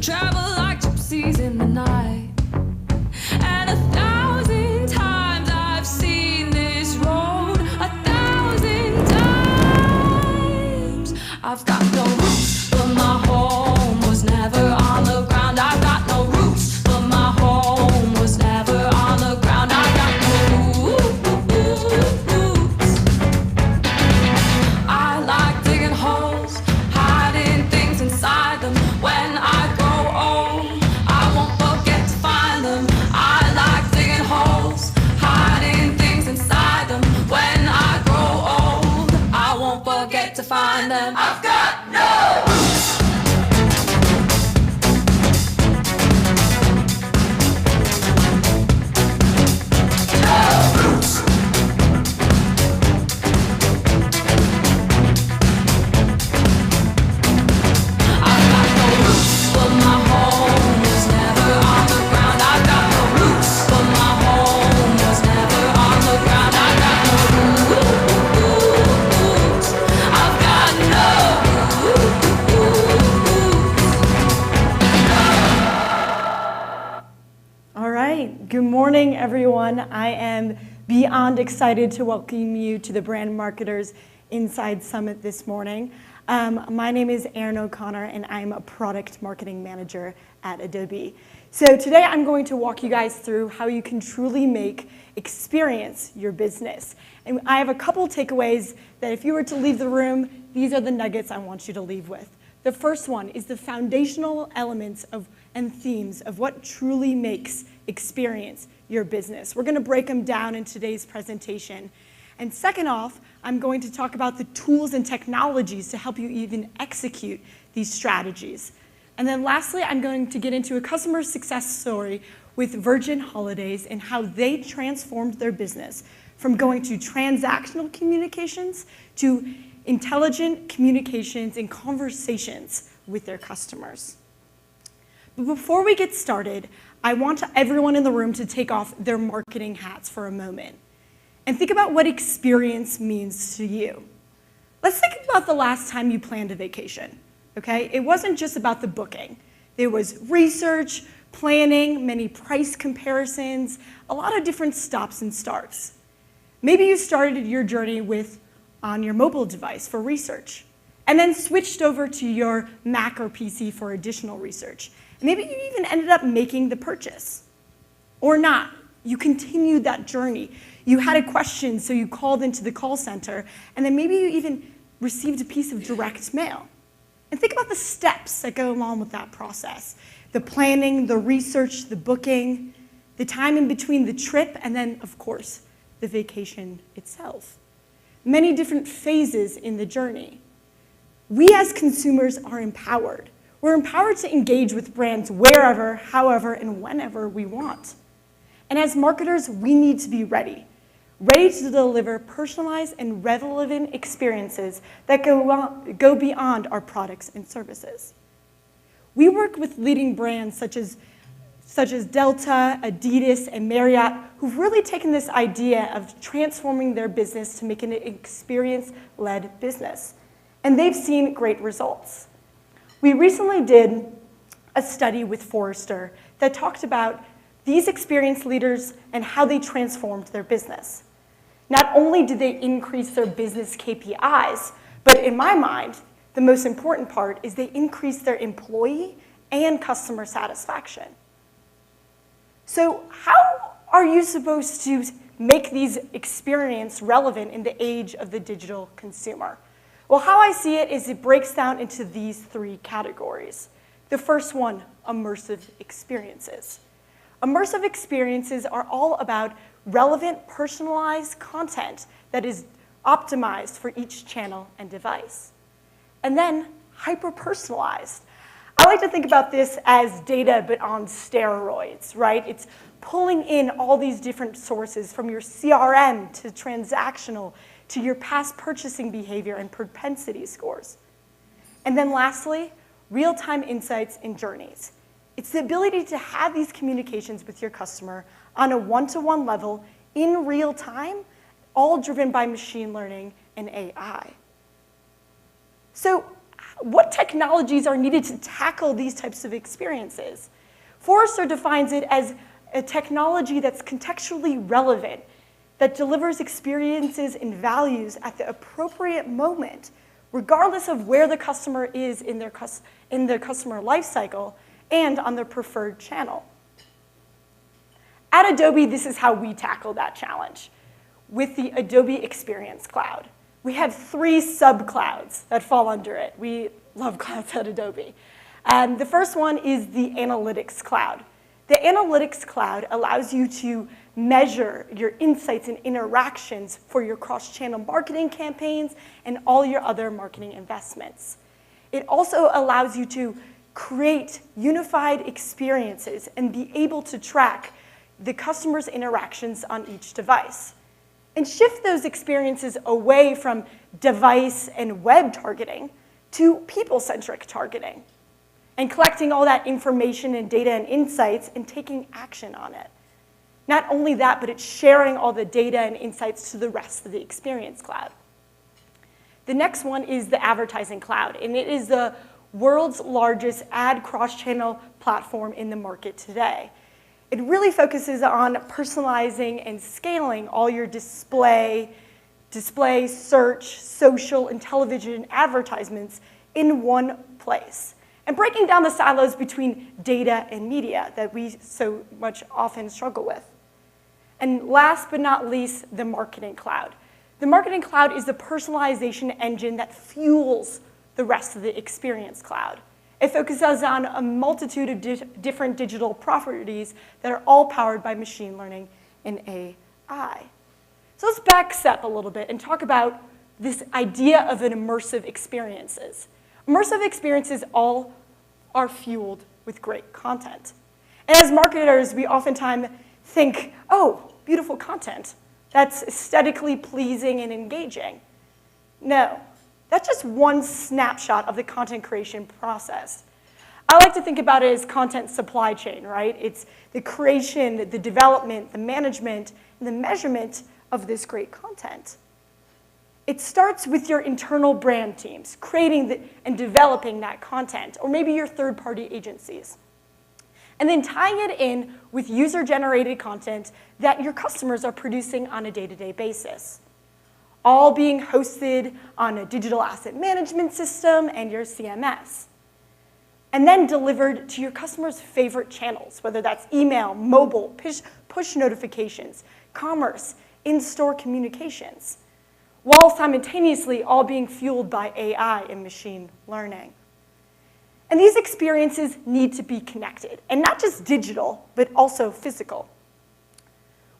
travel like gypsies in the night. And 1,000 times I've seen this road, 1,000 times. I've got no roots, but my home was never on the ground. I've got no roots, but my home was never on the ground. I got no roots. I like digging holes, hiding things inside them. When I grow old, I won't forget to find them. I like digging holes, hiding things inside them. When I grow old, I won't forget to find them. I've got no roots. Good morning, everyone. I am beyond excited to welcome you to the Brand Marketers Inside Summit this morning. My name is Erin O'Connor, and I'm a product marketing manager at Adobe. So today I'm going to walk you guys through how you can truly make experience your business. And I have a couple takeaways that if you were to leave the room, these are the nuggets I want you to leave with. The first one is the foundational elements and themes of what truly makes experience your business. We're going to break them down in today's presentation. And second off, I'm going to talk about the tools and technologies to help you even execute these strategies. And then lastly, I'm going to get into a customer success story with Virgin Holidays and how they transformed their business from going to transactional communications to intelligent communications and conversations with their customers. But before we get started, I want everyone in the room to take off their marketing hats for a moment and think about what experience means to you. Let's think about the last time you planned a vacation, okay? It wasn't just about the booking. There was research, planning, many price comparisons, a lot of different stops and starts. Maybe you started your journey on your mobile device for research, and then switched over to your Mac or PC for additional research. Maybe you even ended up making the purchase. Or not. You continued that journey. You had a question, so you called into the call center, and then maybe you even received a piece of direct mail. And think about the steps that go along with that process. The planning, the research, the booking, the time in between the trip, and then, of course, the vacation itself. Many different phases in the journey. We as consumers are empowered. We're empowered to engage with brands wherever, however, and whenever we want. And as marketers, we need to be ready to deliver personalized and relevant experiences that go beyond our products and services. We work with leading brands such as Delta, Adidas, and Marriott, who've really taken this idea of transforming their business to make it an experience-led business. And they've seen great results. We recently did a study with Forrester that talked about these experienced leaders and how they transformed their business. Not only did they increase their business KPIs, but in my mind, the most important part is they increased their employee and customer satisfaction. So how are you supposed to make these experiences relevant in the age of the digital consumer? Well, how I see it is it breaks down into these three categories. The first one, immersive experiences. Immersive experiences are all about relevant, personalized content that is optimized for each channel and device. And then hyper-personalized. I like to think about this as data, but on steroids, right? It's pulling in all these different sources from your CRM to transactional to your past purchasing behavior and propensity scores. And then lastly, real-time insights and journeys. It's the ability to have these communications with your customer on a one-to-one level in real time, all driven by machine learning and AI. So What technologies are needed to tackle these types of experiences? Forrester defines it as a technology that's contextually relevant, that delivers experiences and values at the appropriate moment, regardless of where the customer is in their customer lifecycle and on their preferred channel. At Adobe, this is how we tackle that challenge with the Adobe Experience Cloud. We have 3 sub-clouds that fall under it. We love clouds at Adobe. The first one is the Analytics Cloud. The Analytics Cloud allows you to measure your insights and interactions for your cross-channel marketing campaigns and all your other marketing investments. It also allows you to create unified experiences and be able to track the customer's interactions on each device, and shift those experiences away from device and web targeting to people-centric targeting, and collecting all that information and data and insights and taking action on it. Not only that, but it's sharing all the data and insights to the rest of the Experience Cloud. The next one is the Advertising Cloud, and it is the world's largest ad cross-channel platform in the market today. It really focuses on personalizing and scaling all your display, search, social, and television advertisements in one place, and breaking down the silos between data and media that we so much often struggle with. And last but not least, the Marketing Cloud. The Marketing Cloud is the personalization engine that fuels the rest of the Experience Cloud. It focuses on a multitude of different digital properties that are all powered by machine learning and AI. So let's back step a little bit and talk about this idea of an immersive experiences. Immersive experiences all are fueled with great content. And as marketers, we oftentimes think, oh, beautiful content. That's aesthetically pleasing and engaging. No. That's just one snapshot of the content creation process. I like to think about it as content supply chain, right? It's the creation, the development, the management, and the measurement of this great content. It starts with your internal brand teams, creating and developing that content, or maybe your third-party agencies. And then tying it in with user-generated content that your customers are producing on a day-to-day basis, all being hosted on a digital asset management system and your CMS, and then delivered to your customers' favorite channels, whether that's email, mobile, push notifications, commerce, in-store communications, while simultaneously all being fueled by AI and machine learning. And these experiences need to be connected, and not just digital, but also physical.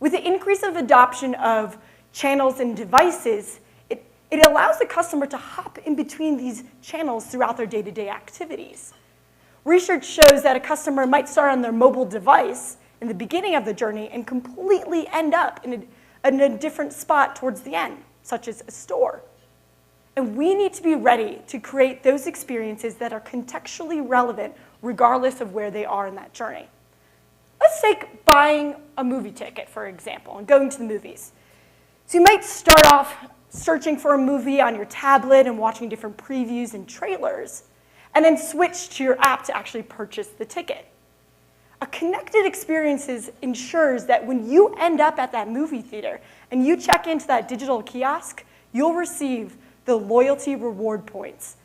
With the increase of adoption of channels and devices, it allows the customer to hop in between these channels throughout their day-to-day activities. Research shows that a customer might start on their mobile device in the beginning of the journey and completely end up in a different spot towards the end, such as a store. And we need to be ready to create those experiences that are contextually relevant regardless of where they are in that journey. Let's take buying a movie ticket, for example, and going to the movies. So you might start off searching for a movie on your tablet and watching different previews and trailers, and then switch to your app to actually purchase the ticket. A connected experiences ensures that when you end up at that movie theater and you check into that digital kiosk, you'll receive the loyalty reward points.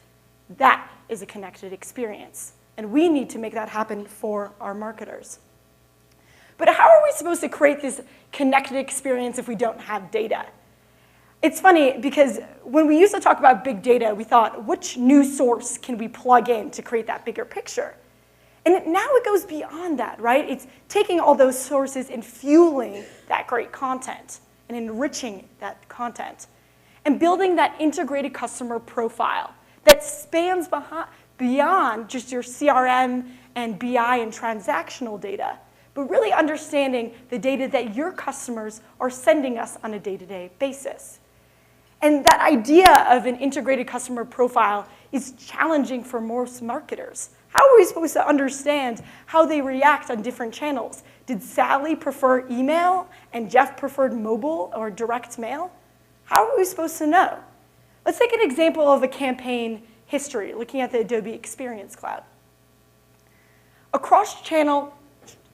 That is a connected experience, and we need to make that happen for our marketers. But how are we supposed to create this connected experience if we don't have data? It's funny because when we used to talk about big data, we thought, which new source can we plug in to create that bigger picture? And now it goes beyond that, right? It's taking all those sources and fueling that great content and enriching that content and building that integrated customer profile that spans beyond just your CRM and BI and transactional data, but really understanding the data that your customers are sending us on a day-to-day basis. And that idea of an integrated customer profile is challenging for most marketers. How are we supposed to understand how they react on different channels? Did Sally prefer email and Jeff preferred mobile or direct mail? How are we supposed to know? Let's take an example of a campaign history, looking at the Adobe Experience Cloud. A cross-channel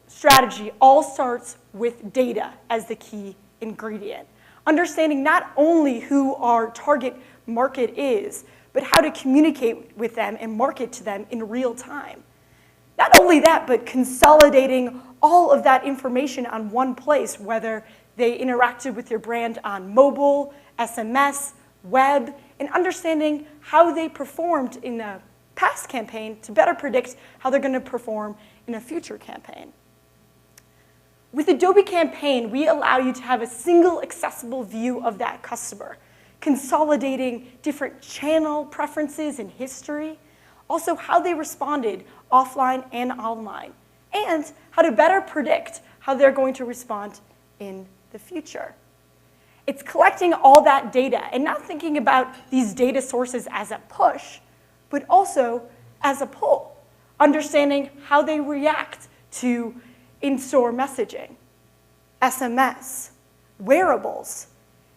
strategy all starts with data as the key ingredient. Understanding not only who our target market is, but how to communicate with them and market to them in real time. Not only that, but consolidating all of that information on one place, whether they interacted with your brand on mobile, SMS, web, and understanding how they performed in a past campaign to better predict how they're going to perform in a future campaign. With Adobe Campaign, we allow you to have a single accessible view of that customer, consolidating different channel preferences and history, also how they responded offline and online, and how to better predict how they're going to respond in the future. It's collecting all that data and not thinking about these data sources as a push, but also as a pull, understanding how they react to in-store messaging, SMS, wearables,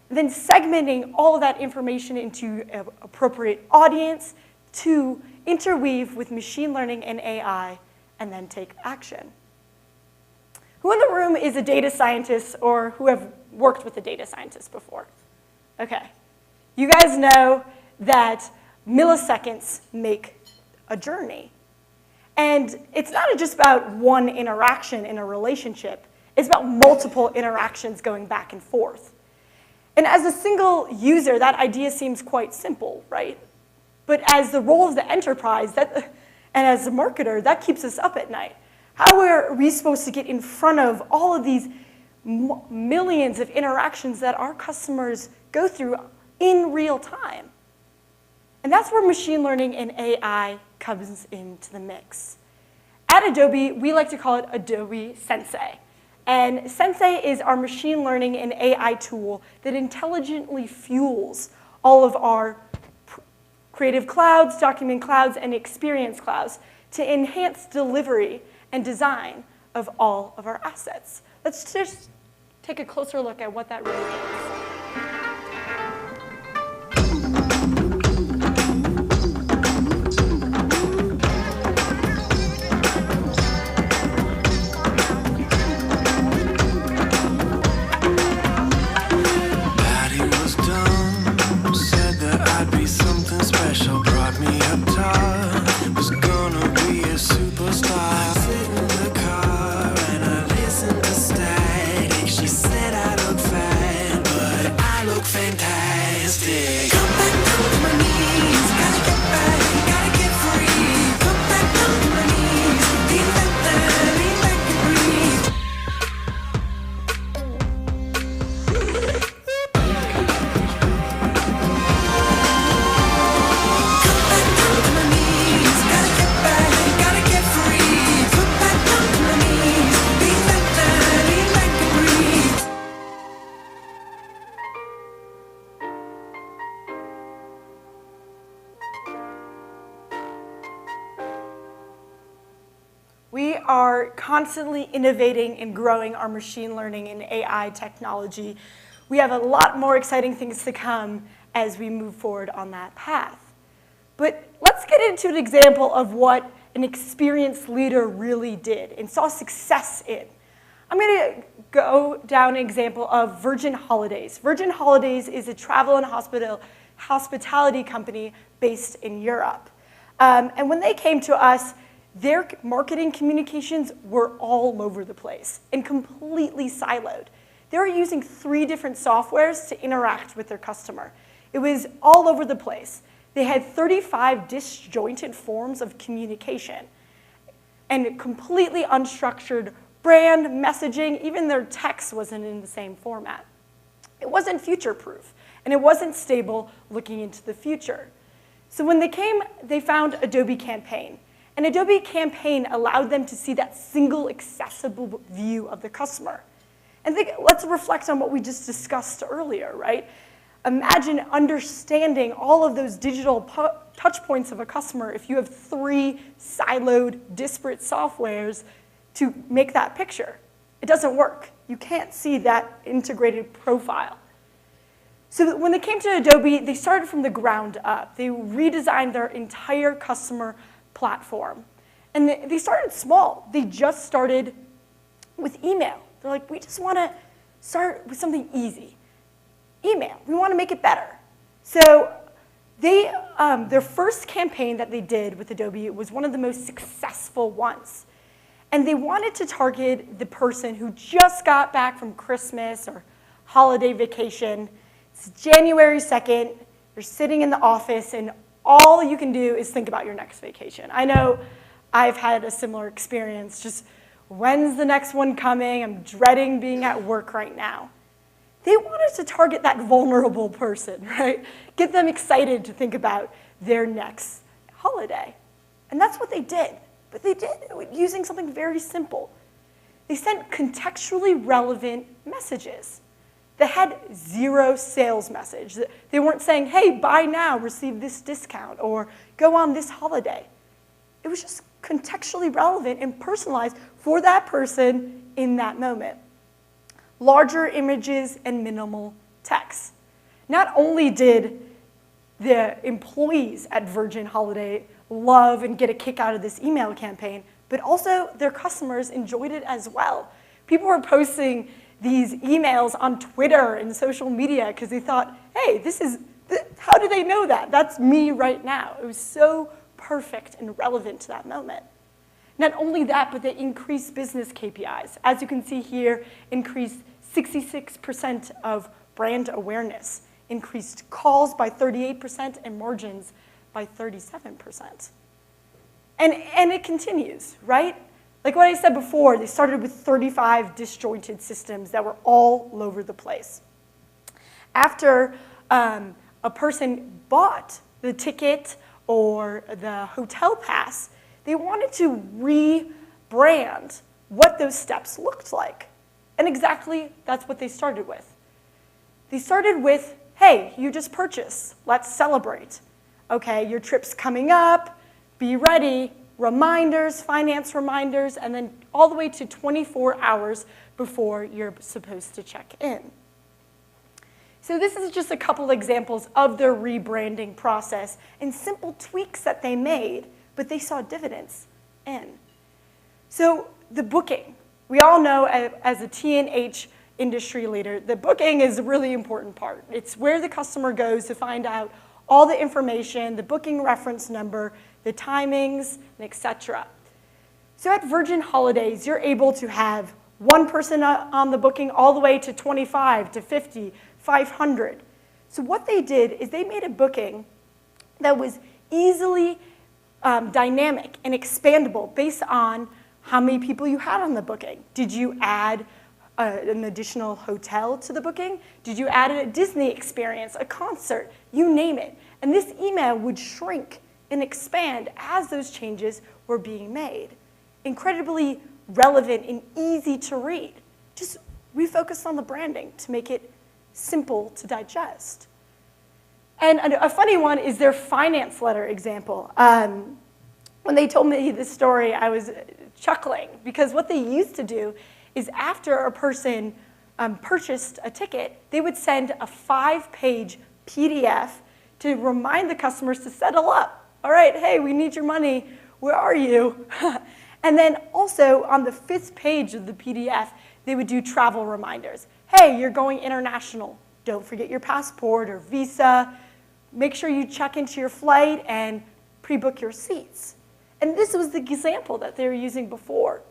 and then segmenting all of that information into an appropriate audience to interweave with machine learning and AI, and then take action. Who in the room is a data scientist or who have worked with a data scientist before? Okay. You guys know that milliseconds make a journey. And it's not just about one interaction in a relationship. It's about multiple interactions going back and forth. And as a single user, that idea seems quite simple, right? But as the role of the enterprise, and as a marketer, that keeps us up at night. How are we supposed to get in front of all of these millions of interactions that our customers go through in real time? And that's where machine learning and AI comes into the mix. At Adobe, we like to call it Adobe Sensei. And Sensei is our machine learning and AI tool that intelligently fuels all of our Creative Clouds, Document Clouds, and Experience Clouds to enhance delivery and design of all of our assets. Let's just take a closer look at what that really means. We are constantly innovating and growing our machine learning and AI technology. We have a lot more exciting things to come as we move forward on that path. But let's get into an example of what an experienced leader really did and saw success in. I'm going to go down an example of Virgin Holidays. Virgin Holidays is a travel and hospitality company based in Europe. And when they came to us, their marketing communications were all over the place and completely siloed. They were using 3 different softwares to interact with their customer. It was all over the place. They had 35 disjointed forms of communication and completely unstructured brand messaging. Even their text wasn't in the same format. It wasn't future-proof, and it wasn't stable looking into the future. So when they came, they found Adobe Campaign. And Adobe Campaign allowed them to see that single accessible view of the customer. And let's reflect on what we just discussed earlier, right? Imagine understanding all of those digital touch points of a customer if you have 3 siloed, disparate softwares to make that picture. It doesn't work. You can't see that integrated profile. So when they came to Adobe, they started from the ground up. They redesigned their entire customer platform. And they started small. They just started with email. They're like, we just want to start with something easy. Email. We want to make it better. So their first campaign that they did with Adobe was one of the most successful ones. And they wanted to target the person who just got back from Christmas or holiday vacation. It's January 2nd. You're sitting in the office, and all you can do is think about your next vacation. I know I've had a similar experience. Just, when's the next one coming? I'm dreading being at work right now. They wanted to target that vulnerable person, right? Get them excited to think about their next holiday. And that's what they did. But they did it using something very simple. They sent contextually relevant messages that had zero sales message. They weren't saying, hey, buy now, receive this discount, or go on this holiday. It was just contextually relevant and personalized for that person in that moment. Larger images and minimal text. Not only did the employees at Virgin Holiday love and get a kick out of this email campaign, but also their customers enjoyed it as well. People were posting these emails on Twitter and social media because they thought, hey, how do they know that? That's me right now. It was so perfect and relevant to that moment. Not only that, but they increased business KPIs. As you can see here, increased 66% of brand awareness, increased calls by 38% and margins by 37%. And it continues, right? Like what I said before, they started with 35 disjointed systems that were all over the place. After a person bought the ticket or the hotel pass, they wanted to rebrand what those steps looked like. And exactly that's what they started with. They started with, hey, you just purchased, let's celebrate. Okay, your trip's coming up, be ready, reminders, finance reminders, and then all the way to 24 hours before you're supposed to check in. So this is just a couple examples of their rebranding process and simple tweaks that they made, but they saw dividends in. So the booking. We all know as a T&H industry leader, the booking is a really important part. It's where the customer goes to find out all the information, the booking reference number, the timings, and etc. So at Virgin Holidays, you're able to have one person on the booking all the way to 25 to 50, 500. So what they did is they made a booking that was easily dynamic and expandable based on how many people you had on the booking. Did you add an additional hotel to the booking? Did you add a Disney experience, a concert, you name it? And this email would shrink and expand as those changes were being made. Incredibly relevant and easy to read. Just refocus on the branding to make it simple to digest. And a funny one is their finance letter example. When they told me this story, I was chuckling because what they used to do is after a person purchased a ticket, they would send a 5-page PDF to remind the customers to settle up. All right, hey, we need your money. Where are you? And then also on the 5th page of the PDF, they would do travel reminders. Hey, you're going international. Don't forget your passport or visa. Make sure you check into your flight and pre-book your seats. And this was the example that they were using before.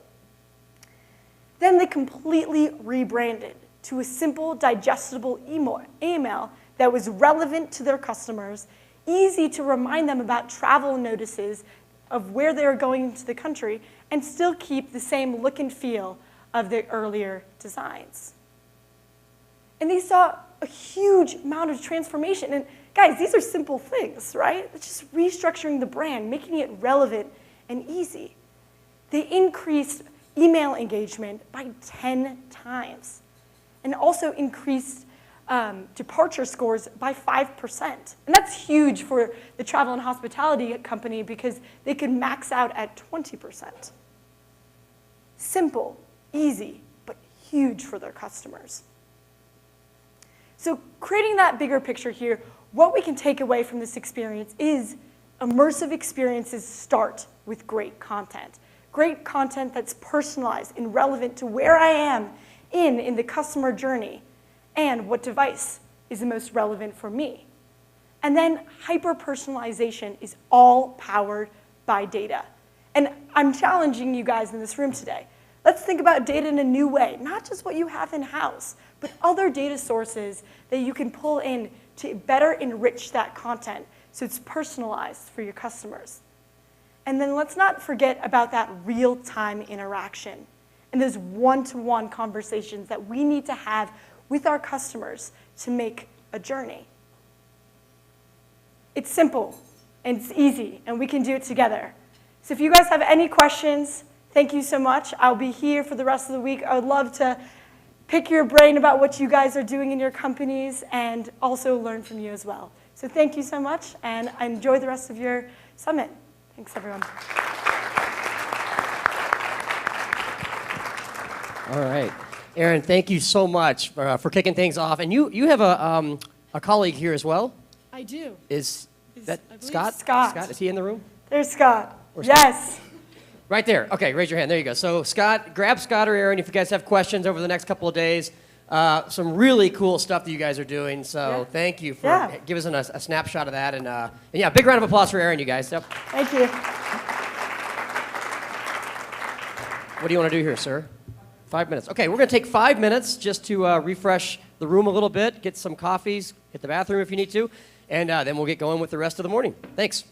Then they completely rebranded to a simple, digestible email that was relevant to their customers, easy to remind them about travel notices of where they were going into the country, and still keep the same look and feel of the earlier designs. And they saw a huge amount of transformation. And guys, these are simple things, right? It's just restructuring the brand, making it relevant and easy. They increased email engagement by 10 times and also increased departure scores by 5%. And that's huge for the travel and hospitality company because they could max out at 20%. Simple, easy, but huge for their customers. So creating that bigger picture here, what we can take away from this experience is immersive experiences start with great content. Great content that's personalized and relevant to where I am in the customer journey and what device is the most relevant for me. And then hyper-personalization is all powered by data. And I'm challenging you guys in this room today. Let's think about data in a new way, not just what you have in-house, but other data sources that you can pull in to better enrich that content so it's personalized for your customers. And then let's not forget about that real-time interaction and those one-to-one conversations that we need to have with our customers to make a journey. It's simple, and it's easy, and we can do it together. So if you guys have any questions, thank you so much. I'll be here for the rest of the week. I would love to pick your brain about what you guys are doing in your companies and also learn from you as well. So thank you so much, and enjoy the rest of your summit. Thanks, everyone. All right. Aaron, thank you so much for kicking things off. And you have a colleague here as well? I do. Is that I believe Scott? Scott. Is he in the room? There's Scott. Where's Yes. Right there. Okay, raise your hand. There you go. So Scott, grab Scott or Aaron if you guys have questions over the next couple of days. Some really cool stuff that you guys are doing. So Yeah. thank you for giving us a snapshot of that. And yeah, big round of applause for Aaron, you guys. Yep. Thank you. What do you want to do here, sir? 5 minutes. Okay, we're going to take 5 minutes just to refresh the room a little bit, get some coffees, hit the bathroom if you need to, and then we'll get going with the rest of the morning. Thanks.